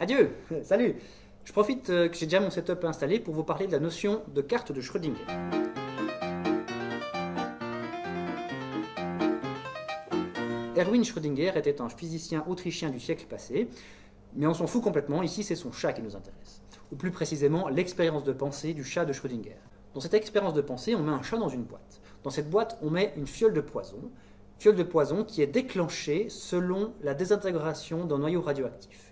Adieu, salut. Je profite que j'ai déjà mon setup installé pour vous parler de la notion de carte de Schrödinger. Erwin Schrödinger était un physicien autrichien du siècle passé, mais on s'en fout complètement, ici c'est son chat qui nous intéresse. Ou plus précisément, l'expérience de pensée du chat de Schrödinger. Dans cette expérience de pensée, on met un chat dans une boîte. Dans cette boîte, on met une fiole de poison qui est déclenchée selon la désintégration d'un noyau radioactif.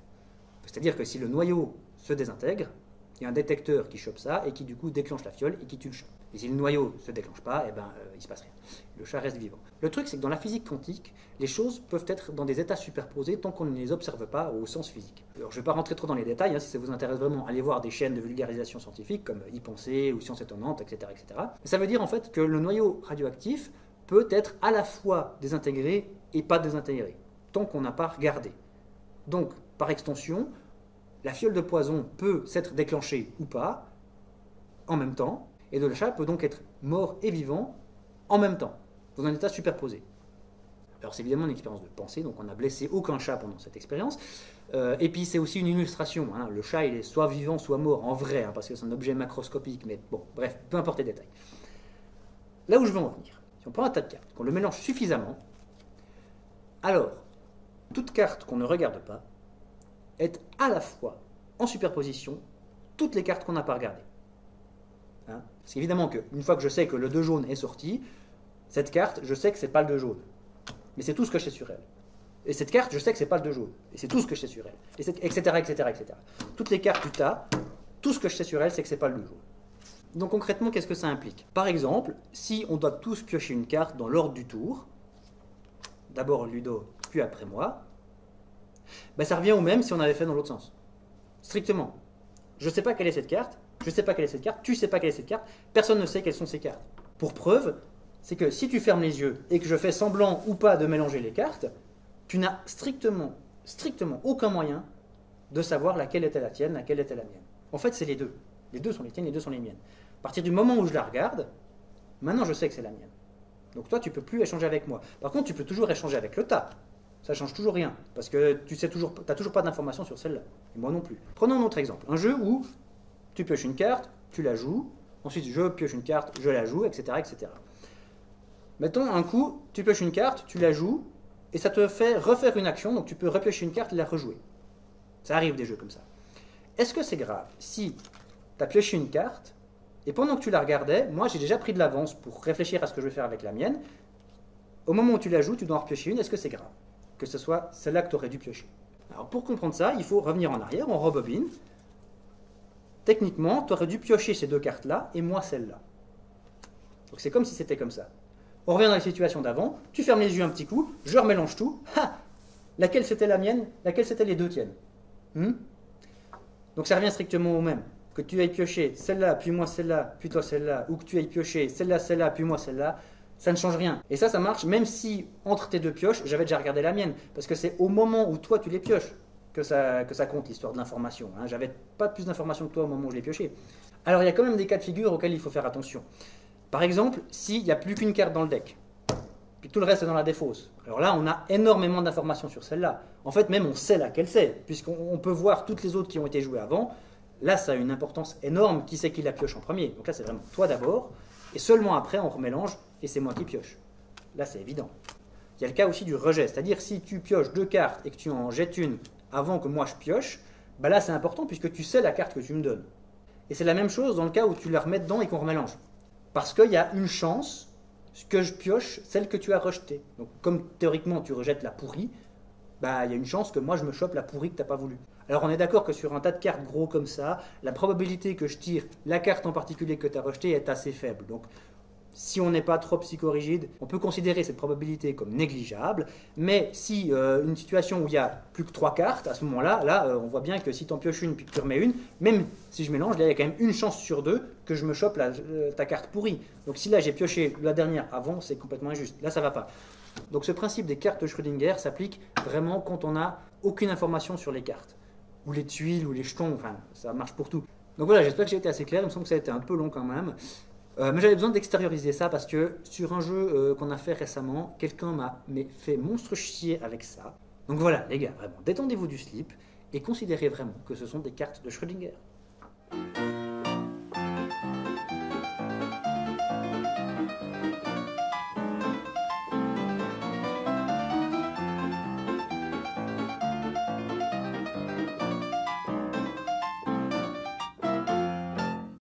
C'est-à-dire que si le noyau se désintègre, il y a un détecteur qui chope ça et qui du coup déclenche la fiole et qui tue le chat. Et si le noyau ne se déclenche pas, il se passe rien. Le chat reste vivant. Le truc, c'est que dans la physique quantique, les choses peuvent être dans des états superposés tant qu'on ne les observe pas au sens physique. Alors, je ne vais pas rentrer trop dans les détails, si ça vous intéresse vraiment, allez voir des chaînes de vulgarisation scientifique comme YPenser ou Science Étonnante, etc., etc. Ça veut dire en fait que le noyau radioactif peut être à la fois désintégré et pas désintégré, tant qu'on n'a pas regardé. Donc, par extension, la fiole de poison peut s'être déclenchée ou pas, en même temps, et le chat peut donc être mort et vivant en même temps, dans un état superposé. Alors c'est évidemment une expérience de pensée, donc on n'a blessé aucun chat pendant cette expérience, et puis c'est aussi une illustration, le chat il est soit vivant soit mort en vrai, parce que c'est un objet macroscopique, mais bon, bref, peu importe les détails. Là où je veux en venir, si on prend un tas de cartes, qu'on le mélange suffisamment, alors toute carte qu'on ne regarde pas est à la fois en superposition toutes les cartes qu'on n'a pas regardées. Parce qu'évidemment qu'une fois que je sais que le 2 jaune est sorti, cette carte, je sais que ce n'est pas le 2 jaune. Mais c'est tout ce que je sais sur elle. Et cette carte, je sais que ce n'est pas le 2 jaune. Et c'est tout ce que je sais sur elle. Etc., etc., etc. Toutes les cartes du tas, tout ce que je sais sur elle, c'est que ce n'est pas le 2 jaune. Donc concrètement, qu'est-ce que ça implique? Par exemple, si on doit tous piocher une carte dans l'ordre du tour, d'abord Ludo, puis après moi, ça revient au même si on avait fait dans l'autre sens. Strictement. Je ne sais pas quelle est cette carte, je ne sais pas quelle est cette carte, tu ne sais pas quelle est cette carte, personne ne sait quelles sont ces cartes. Pour preuve, c'est que si tu fermes les yeux et que je fais semblant ou pas de mélanger les cartes, tu n'as strictement aucun moyen de savoir laquelle était la tienne, laquelle était la mienne. En fait, c'est les deux. Les deux sont les tiennes, les deux sont les miennes. À partir du moment où je la regarde, maintenant je sais que c'est la mienne. Donc toi, tu ne peux plus échanger avec moi. Par contre, tu peux toujours échanger avec le tas. Ça ne change toujours rien, parce que tu n'as toujours pas d'informations sur celle-là. Et moi non plus. Prenons un autre exemple. Un jeu où tu pioches une carte, tu la joues, ensuite je pioche une carte, je la joue, etc., etc. Mettons un coup, tu pioches une carte, tu la joues, et ça te fait refaire une action, donc tu peux repiocher une carte et la rejouer. Ça arrive des jeux comme ça. Est-ce que c'est grave si tu as pioché une carte, et pendant que tu la regardais, moi j'ai déjà pris de l'avance pour réfléchir à ce que je vais faire avec la mienne, au moment où tu la joues, tu dois en repiocher une, est-ce que c'est grave que ce soit celle-là que tu aurais dû piocher? Alors pour comprendre ça, il faut revenir en arrière, on rebobine. Techniquement, tu aurais dû piocher ces deux cartes-là et moi celle-là. Donc c'est comme si c'était comme ça. On revient dans la situation d'avant, tu fermes les yeux un petit coup, je remélange tout. Laquelle c'était la mienne, laquelle c'était les deux tiennes. Donc ça revient strictement au même. Que tu ailles piocher celle-là, puis moi celle-là, puis toi celle-là, ou que tu ailles piocher celle-là, puis moi celle-là, ça ne change rien. Et ça marche même si entre tes deux pioches, j'avais déjà regardé la mienne. Parce que c'est au moment où toi tu les pioches que ça compte l'histoire de l'information. J'avais pas plus d'informations que toi au moment où je l'ai pioché. Alors il y a quand même des cas de figure auxquels il faut faire attention. Par exemple, s'il n'y a plus qu'une carte dans le deck, puis tout le reste est dans la défausse. Alors là, on a énormément d'informations sur celle-là. En fait, même on sait laquelle c'est, puisqu'on peut voir toutes les autres qui ont été jouées avant. Là, ça a une importance énorme, qui c'est qui la pioche en premier. Donc là, c'est vraiment toi d'abord, et seulement après, on remélange, et c'est moi qui pioche. Là, c'est évident. Il y a le cas aussi du rejet, c'est-à-dire si tu pioches deux cartes et que tu en jettes une avant que moi je pioche, là, c'est important, puisque tu sais la carte que tu me donnes. Et c'est la même chose dans le cas où tu la remets dedans et qu'on remélange. Parce qu'il y a une chance que je pioche celle que tu as rejetée. Donc, comme théoriquement tu rejettes la pourrie, il y a une chance que moi je me chope la pourrie que tu n'as pas voulu. Alors on est d'accord que sur un tas de cartes gros comme ça, la probabilité que je tire la carte en particulier que tu as rejetée est assez faible. Donc si on n'est pas trop psychorigide, on peut considérer cette probabilité comme négligeable, mais si une situation où il y a plus que 3 cartes, à ce moment-là, on voit bien que si tu en pioches une puis que tu remets une, même si je mélange, là il y a quand même une chance sur 2 que je me chope ta carte pourrie. Donc si là j'ai pioché la dernière avant, c'est complètement injuste. Là ça va pas. Donc ce principe des cartes de Schrödinger s'applique vraiment quand on n'a aucune information sur les cartes. Ou les tuiles, ou les jetons, enfin ça marche pour tout. Donc voilà, j'espère que j'ai été assez clair, il me semble que ça a été un peu long quand même. Mais j'avais besoin d'extérioriser ça parce que sur un jeu qu'on a fait récemment, quelqu'un m'a fait monstre chier avec ça. Donc voilà les gars, vraiment, détendez-vous du slip et considérez vraiment que ce sont des cartes de Schrödinger.